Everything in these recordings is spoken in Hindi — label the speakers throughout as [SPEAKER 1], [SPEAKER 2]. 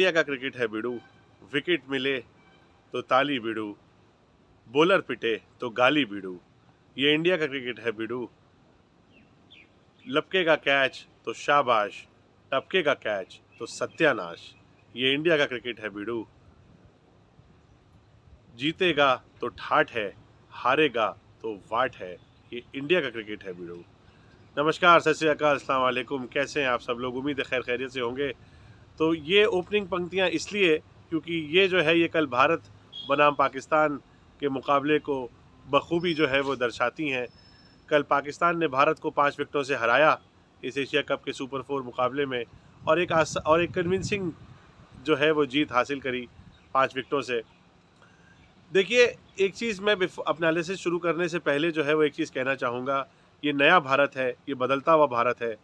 [SPEAKER 1] इंडिया का क्रिकेट है बिड़ू, विकेट मिले तो ताली बिड़ू, बॉलर पिटे तो गाली बिड़ू। ये इंडिया का क्रिकेट है बिड़ू, लपकेगा कैच तो शाबाश, टपकेगा कैच तो सत्यानाश। ये इंडिया का क्रिकेट है बिड़ू, जीतेगा तो ठाठ है, हारेगा तो वाट है। ये इंडिया का क्रिकेट है बिड़ू। नमस्कार, सत श्री अकाल, अस्सलाम वालेकुम। कैसे हैं आप सब लोग? उम्मीद है खैर खैरियत से होंगे। तो ये ओपनिंग पंक्तियां इसलिए क्योंकि ये जो है ये कल भारत बनाम पाकिस्तान के मुकाबले को बखूबी जो है वो दर्शाती हैं। कल पाकिस्तान ने भारत को 5 विकेटों से हराया इस एशिया कप के सुपर 4 मुकाबले में, और एक कन्विंसिंग जो है वो जीत हासिल करी 5 विकेटों से। देखिए, एक चीज़ मैं अपना एनालिसिस शुरू करने से पहले जो है वो एक चीज़ कहना चाहूँगा। ये नया भारत है, ये बदलता हुआ भारत है।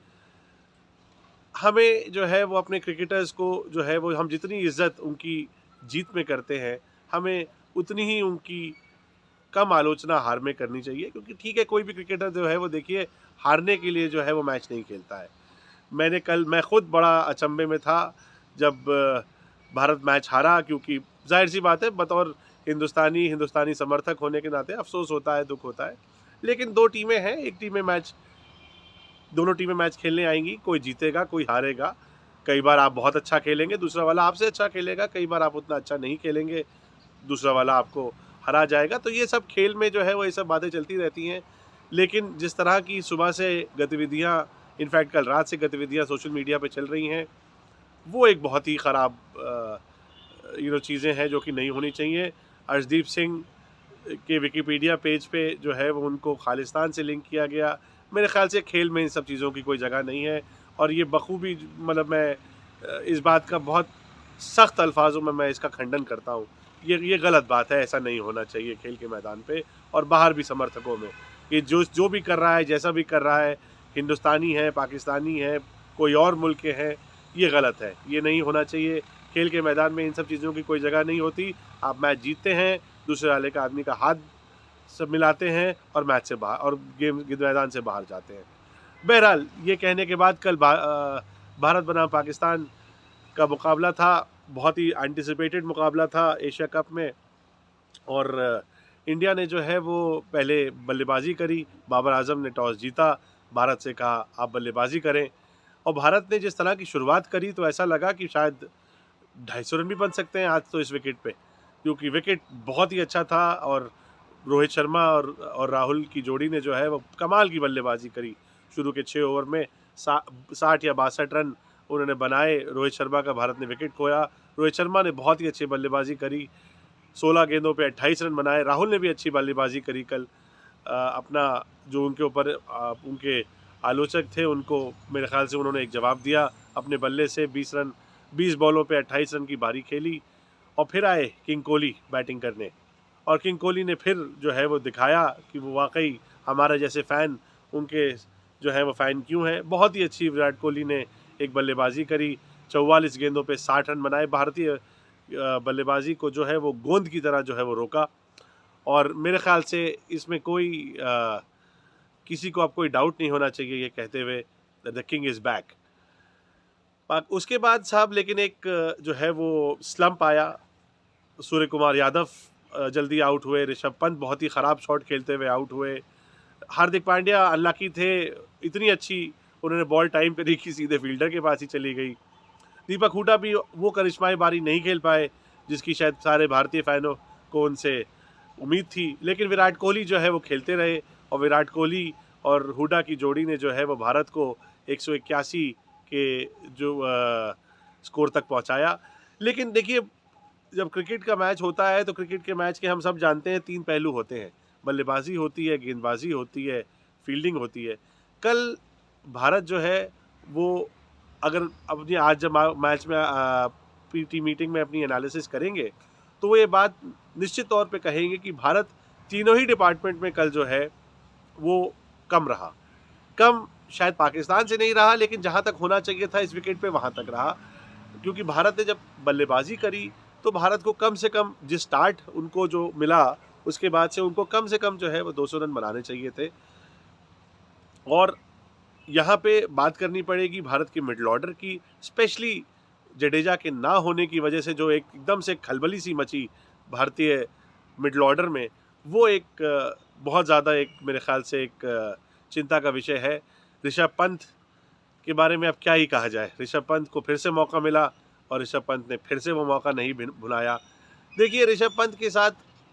[SPEAKER 1] हमें जो है वो अपने क्रिकेटर्स को जो है वो हम जितनी इज्जत उनकी जीत में करते हैं, हमें उतनी ही उनकी कम आलोचना हार में करनी चाहिए। क्योंकि ठीक है, कोई भी क्रिकेटर जो है वो देखिए हारने के लिए जो है वो मैच नहीं खेलता है। मैं खुद बड़ा अचंभे में था जब भारत मैच हारा, क्योंकि जाहिर सी बात है बतौर हिंदुस्तानी समर्थक होने के नाते अफसोस होता है, दुख होता है। लेकिन दो टीमें हैं, दोनों टीमें मैच खेलने आएंगी, कोई जीतेगा कोई हारेगा। कई बार आप बहुत अच्छा खेलेंगे, दूसरा वाला आपसे अच्छा खेलेगा। कई बार आप उतना अच्छा नहीं खेलेंगे, दूसरा वाला आपको हरा जाएगा। तो ये सब खेल में जो है वो ये सब बातें चलती रहती हैं। लेकिन जिस तरह की सुबह से गतिविधियाँ, इनफैक्ट कल रात से गतिविधियाँ सोशल मीडिया पे चल रही हैं, वो एक बहुत ही ख़राब चीज़ें हैं जो कि नहीं होनी चाहिए। अर्शदीप सिंह के विकिपीडिया पेज पे जो है वो उनको खालिस्तान से लिंक किया गया। मेरे ख्याल से खेल में इन सब चीज़ों की कोई जगह नहीं है, और ये बखूबी मतलब मैं इस बात का बहुत सख्त अल्फाजों में मैं इसका खंडन करता हूँ। ये गलत बात है, ऐसा नहीं होना चाहिए खेल के मैदान पे और बाहर भी समर्थकों में। ये जो भी कर रहा है, जैसा भी कर रहा है, हिंदुस्तानी है, पाकिस्तानी है, कोई और मुल्क के हैं, ये गलत है, ये नहीं होना चाहिए। खेल के मैदान में इन सब चीज़ों की कोई जगह नहीं होती। आप मैच जीतते हैं, दूसरे वाले का आदमी का हाथ सब मिलाते हैं और मैच से बाहर और गेम मैदान से बाहर जाते हैं। बहरहाल, ये कहने के बाद कल भारत बनाम पाकिस्तान का मुकाबला था, बहुत ही एंटिसिपेटेड मुकाबला था एशिया कप में। और इंडिया ने जो है वो पहले बल्लेबाजी करी। बाबर आजम ने टॉस जीता, भारत से कहा आप बल्लेबाजी करें, और भारत ने जिस तरह की शुरुआत करी तो ऐसा लगा कि शायद 250 रन भी बन सकते हैं आज तो इस विकेट पे, क्योंकि विकेट बहुत ही अच्छा था। और रोहित शर्मा और राहुल की जोड़ी ने जो है वो कमाल की बल्लेबाजी करी। शुरू के 6 ओवर में 60 या 62 रन उन्होंने बनाए। रोहित शर्मा का भारत ने विकेट खोया। रोहित शर्मा ने बहुत ही अच्छी बल्लेबाजी करी, 16 गेंदों पे 28 रन बनाए। राहुल ने भी अच्छी बल्लेबाजी करी कल। अपना जो उनके ऊपर उनके आलोचक थे उनको मेरे ख्याल से उन्होंने एक जवाब दिया अपने बल्ले से। 20 बॉलों पे 28 रन की बारी खेली, और फिर आए किंग कोहली बैटिंग करने। और किंग कोहली ने फिर जो है वो दिखाया कि वो वाकई हमारे जैसे फ़ैन उनके जो है वो फ़ैन क्यों हैं। बहुत ही अच्छी विराट कोहली ने एक बल्लेबाजी करी, 44 गेंदों पे 60 रन बनाए। भारतीय बल्लेबाजी को जो है वो गोंद की तरह जो है वो रोका, और मेरे ख्याल से इसमें किसी को अब कोई डाउट नहीं होना चाहिए ये कहते हुए द किंग इज़ बैक। उसके बाद साहब लेकिन एक जो है वो स्लंप आया। सूर्य कुमार यादव जल्दी आउट हुए, ऋषभ पंत बहुत ही ख़राब शॉट खेलते हुए आउट हुए, हार्दिक पांड्या अनलकी थे, इतनी अच्छी उन्होंने बॉल टाइम करी कि सीधे फील्डर के पास ही चली गई। दीपक हुडा भी वो करिश्माई बारी नहीं खेल पाए जिसकी शायद सारे भारतीय फैनों को उनसे उम्मीद थी। लेकिन विराट कोहली जो है वो खेलते रहे, और विराट कोहली और हुडा की जोड़ी ने जो है वो भारत को 181 के जो स्कोर तक पहुंचाया। लेकिन देखिए, जब क्रिकेट का मैच होता है तो क्रिकेट के मैच के हम सब जानते हैं 3 पहलू होते हैं, बल्लेबाजी होती है, गेंदबाजी होती है, फील्डिंग होती है। कल भारत जो है वो अगर अपनी आज जब मैच में पीटी मीटिंग में अपनी एनालिसिस करेंगे तो वो ये बात निश्चित तौर पे कहेंगे कि भारत तीनों ही डिपार्टमेंट में कल जो है वो कम रहा। कम शायद पाकिस्तान से नहीं रहा, लेकिन जहाँ तक होना चाहिए था इस विकेट पे वहाँ तक रहा। क्योंकि भारत ने जब बल्लेबाजी करी तो भारत को कम से कम जिस स्टार्ट उनको जो मिला उसके बाद से उनको कम से कम जो है वो 200 रन बनाने चाहिए थे। और यहाँ पे बात करनी पड़ेगी भारत के मिडल ऑर्डर की, स्पेशली जडेजा के ना होने की वजह से जो एक एकदम से खलबली सी मची भारतीय मिडल ऑर्डर में, वो एक बहुत ज़्यादा एक मेरे ख्याल से एक चिंता का विषय है। ऋषभ पंत के बारे में अब क्या ही कहा जाए। ऋषभ पंत को फिर से मौका मिला और ऋषभ पंत ने फिर से वो मौका नहीं भुलाया। देखिए, ऋषभ पंत के साथ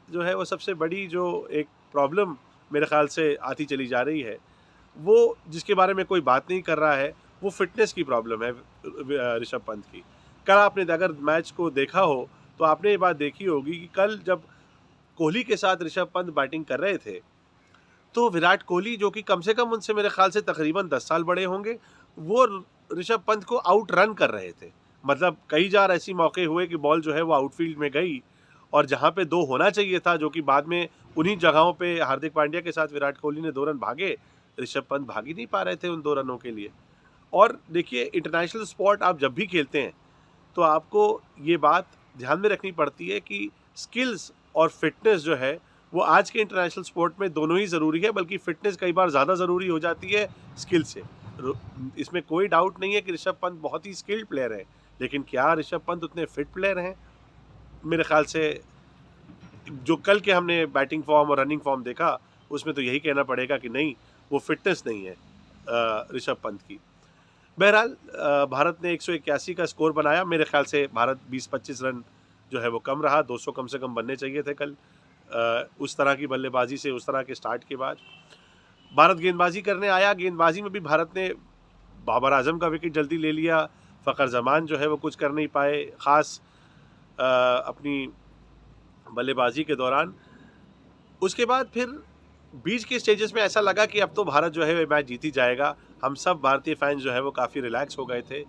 [SPEAKER 1] जो है वो सबसे बड़ी जो एक प्रॉब्लम मेरे ख्याल से आती चली जा रही है, वो जिसके बारे में कोई बात नहीं कर रहा है, वो फिटनेस की प्रॉब्लम है ऋषभ पंत की। कल आपने अगर मैच को देखा हो तो आपने ये बात देखी होगी कि कल जब कोहली के साथ ऋषभ पंत बैटिंग कर रहे थे, तो विराट कोहली जो कि कम से कम उनसे मेरे ख्याल से तकरीबन 10 साल बड़े होंगे, वो ऋषभ पंत को आउट रन कर रहे थे। मतलब कई बार ऐसी मौके हुए कि बॉल जो है वो आउटफील्ड में गई और जहाँ पे 2 होना चाहिए था, जो कि बाद में उन्हीं जगहों पे हार्दिक पांड्या के साथ विराट कोहली ने 2 रन भागे, ऋषभ पंत भाग ही नहीं पा रहे थे उन 2 रनों के लिए। और देखिए, इंटरनेशनल स्पोर्ट आप जब भी खेलते हैं तो आपको ये बात ध्यान में रखनी पड़ती है कि स्किल्स और फिटनेस जो है वो आज के इंटरनेशनल स्पोर्ट में दोनों ही ज़रूरी है, बल्कि फिटनेस कई बार ज़्यादा ज़रूरी हो जाती है स्किल से। इसमें कोई डाउट नहीं है कि ऋषभ पंत बहुत ही स्किल्ड प्लेयर है, लेकिन क्या ऋषभ पंत उतने फिट प्लेयर हैं? मेरे ख्याल से जो कल के हमने बैटिंग फॉर्म और रनिंग फॉर्म देखा, उसमें तो यही कहना पड़ेगा कि नहीं, वो फिटनेस नहीं है ऋषभ पंत की। बहरहाल भारत ने 181 का स्कोर बनाया। मेरे ख्याल से भारत 20-25 रन जो है वो कम रहा, 200 कम से कम बनने चाहिए थे कल। उस तरह की बल्लेबाजी से, उस तरह के स्टार्ट के बाद भारत गेंदबाजी करने आया। गेंदबाजी में भी भारत ने बाबर आजम का विकेट जल्दी ले लिया, फ़खर जमान जो है वो कुछ कर नहीं पाए ख़ास अपनी बल्लेबाजी के दौरान। उसके बाद फिर बीच के स्टेजेस में ऐसा लगा कि अब तो भारत जो है मैच जीत ही जाएगा। हम सब भारतीय फैंस जो है वो काफ़ी रिलैक्स हो गए थे।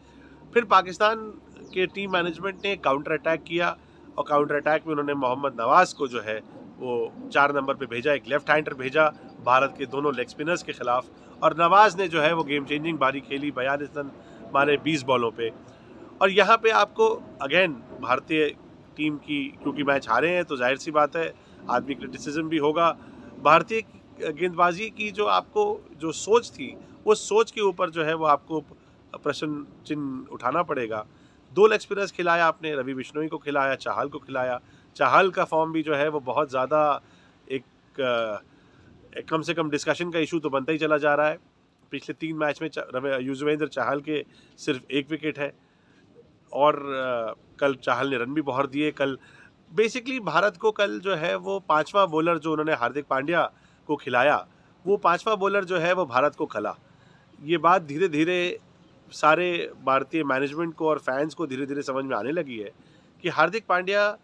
[SPEAKER 1] फिर पाकिस्तान के टीम मैनेजमेंट ने काउंटर अटैक किया और काउंटर अटैक में उन्होंने मोहम्मद नवाज़ को जो है वो 4 नंबर पे भेजा, एक लेफ्ट हैंडर भेजा भारत के दोनों लेग स्पिनर्स के खिलाफ, और नवाज़ ने जो है वो गेम चेंजिंग बारी खेली, 42 रन मारे 20 बॉलों पे। और यहाँ पे आपको अगेन भारतीय टीम की, क्योंकि मैच हारे हैं तो जाहिर सी बात है आदमी क्रिटिसिज्म भी होगा। भारतीय गेंदबाजी की जो आपको जो सोच थी, वो सोच के ऊपर जो है वो आपको प्रश्न चिन्ह उठाना पड़ेगा। 2 लेग स्पिनर्स खिलाया आपने, रवि बिश्नोई को खिलाया, चाहल को खिलाया। चाहल का फॉर्म भी जो है वो बहुत ज़्यादा एक कम से कम डिस्कशन का इशू तो बनता ही चला जा रहा है। पिछले 3 मैच में युजवेंद्र चाहल के सिर्फ 1 विकेट है और कल चाहल ने रन भी बहुत दिए। कल बेसिकली भारत को कल जो है वो 5वां बॉलर जो उन्होंने हार्दिक पांड्या को खिलाया, वो 5वां बॉलर जो है वो भारत को खला। ये बात धीरे धीरे सारे भारतीय मैनेजमेंट को और फैंस को धीरे धीरे समझ में आने लगी है कि हार्दिक पांड्या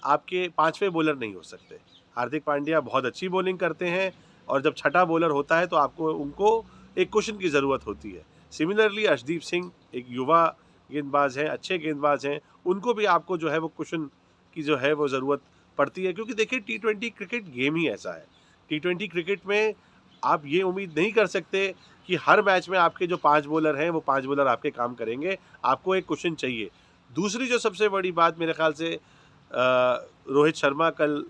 [SPEAKER 1] आपके 5वें बॉलर नहीं हो सकते। हार्दिक पांड्या बहुत अच्छी बॉलिंग करते हैं और जब छठा बॉलर होता है तो आपको उनको एक कुशन की ज़रूरत होती है। सिमिलरली अर्शदीप सिंह एक युवा गेंदबाज हैं, अच्छे गेंदबाज हैं, उनको भी आपको जो है वो कुशन की जो है वो ज़रूरत पड़ती है। क्योंकि देखिए, T20 क्रिकेट गेम ही ऐसा है। T20 क्रिकेट में आप ये उम्मीद नहीं कर सकते कि हर मैच में आपके जो 5 बॉलर हैं वो 5 बॉलर आपके काम करेंगे, आपको एक कुशन चाहिए। दूसरी जो सबसे बड़ी बात मेरे ख्याल से रोहित शर्मा कल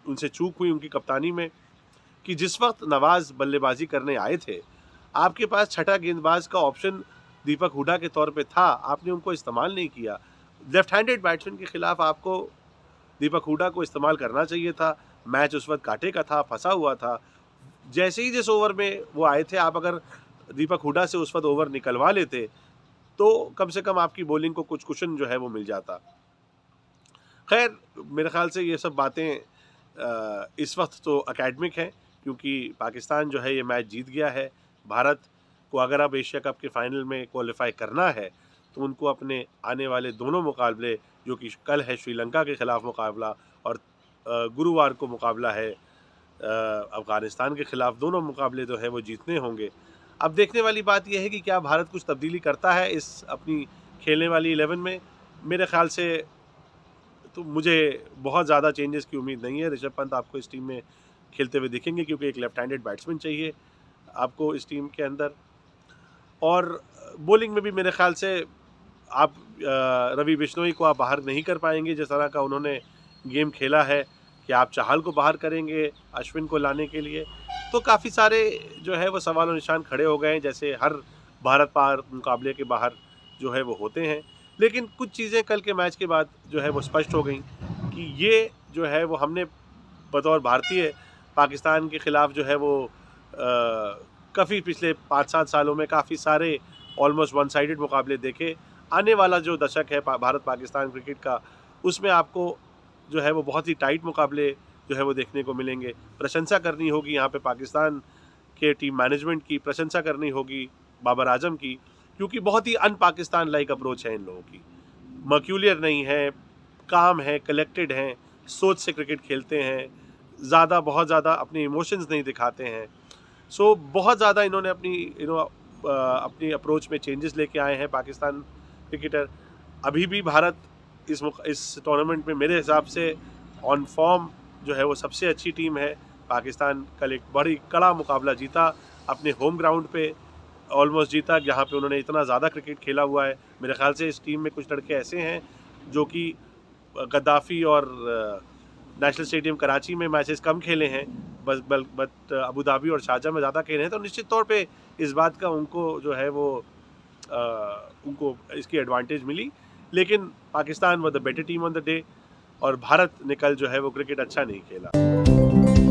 [SPEAKER 1] उनसे चूक हुई उनकी कप्तानी में, कि जिस वक्त नवाज़ बल्लेबाजी करने आए थे, आपके पास छठा गेंदबाज का ऑप्शन दीपक हुडा के तौर पे था, आपने उनको इस्तेमाल नहीं किया। लेफ्ट हैंडेड बैट्समैन के खिलाफ आपको दीपक हुडा को इस्तेमाल करना चाहिए था। मैच उस वक्त कांटे का था, फंसा हुआ था। जैसे ही जिस ओवर में वो आए थे, आप अगर दीपक हुडा से उस वक्त ओवर निकलवा लेते तो कम से कम आपकी बॉलिंग को कुछ कुशन जो है वो मिल जाता। खैर, मेरे ख्याल से ये सब बातें इस वक्त तो अकेडमिक हैं, क्योंकि पाकिस्तान जो है ये मैच जीत गया है। भारत को अगर अब एशिया कप के फाइनल में क्वालिफाई करना है तो उनको अपने आने वाले दोनों मुकाबले, जो कि कल है श्रीलंका के ख़िलाफ़ मुकाबला और गुरुवार को मुकाबला है अफ़गानिस्तान के ख़िलाफ़, दोनों मुकाबले जो है वो जीतने होंगे। अब देखने वाली बात यह है कि क्या भारत कुछ तब्दीली करता है इस अपनी खेलने वाली 11 में। मेरे ख़्याल से तो मुझे बहुत ज़्यादा चेंजेस की उम्मीद नहीं है। ऋषभ पंत आपको इस टीम में खेलते हुए दिखेंगे, क्योंकि एक लेफ्ट हैंडेड बैट्समैन चाहिए आपको इस टीम के अंदर। और बॉलिंग में भी मेरे ख़्याल से आप रवि बिश्नोई को आप बाहर नहीं कर पाएंगे जिस तरह का उन्होंने गेम खेला है, कि आप चाहल को बाहर करेंगे अश्विन को लाने के लिए। तो काफ़ी सारे जो है वो सवाल और निशान खड़े हो गए हैं, जैसे हर भारत पार मुकाबले के बाहर जो है वो होते हैं। लेकिन कुछ चीज़ें कल के मैच के बाद जो है वो स्पष्ट हो गई कि ये जो है वो हमने बतौर भारतीय पाकिस्तान के ख़िलाफ़ जो है वो काफ़ी पिछले 5-7 सालों में काफ़ी सारे ऑलमोस्ट वन साइडेड मुकाबले देखे। आने वाला जो दशक है भारत पाकिस्तान क्रिकेट का, उसमें आपको जो है वो बहुत ही टाइट मुकाबले जो है वो देखने को मिलेंगे। प्रशंसा करनी होगी यहाँ पे पाकिस्तान के टीम मैनेजमेंट की, प्रशंसा करनी होगी बाबर आजम की, क्योंकि बहुत ही अन पाकिस्तान लाइक अप्रोच है इन लोगों की। मर्क्यूलियर नहीं है, काम है, कलेक्टेड हैं, सोच से क्रिकेट खेलते हैं, बहुत ज़्यादा अपने इमोशंस नहीं दिखाते हैं। सो बहुत ज़्यादा इन्होंने अपनी अप्रोच में चेंजेस लेके आए हैं पाकिस्तान क्रिकेटर। अभी भी भारत इस टूर्नामेंट में मेरे हिसाब से ऑन फॉर्म जो है वो सबसे अच्छी टीम है। पाकिस्तान कल एक बड़ी कड़ा मुकाबला जीता, अपने होम ग्राउंड पे ऑलमोस्ट जीता, जहाँ पे उन्होंने इतना ज़्यादा क्रिकेट खेला हुआ है। मेरे ख्याल से इस टीम में कुछ लड़के ऐसे हैं जो कि गद्दाफ़ी और नेशनल स्टेडियम कराची में मैचेस कम खेले हैं, बट अबू धाबी और शारजा में ज़्यादा खेले हैं। तो निश्चित तौर पे इस बात का उनको जो है वो उनको इसकी एडवांटेज मिली। लेकिन Pakistan was the better team on the day, और भारत ने कल जो है वो क्रिकेट अच्छा नहीं खेला।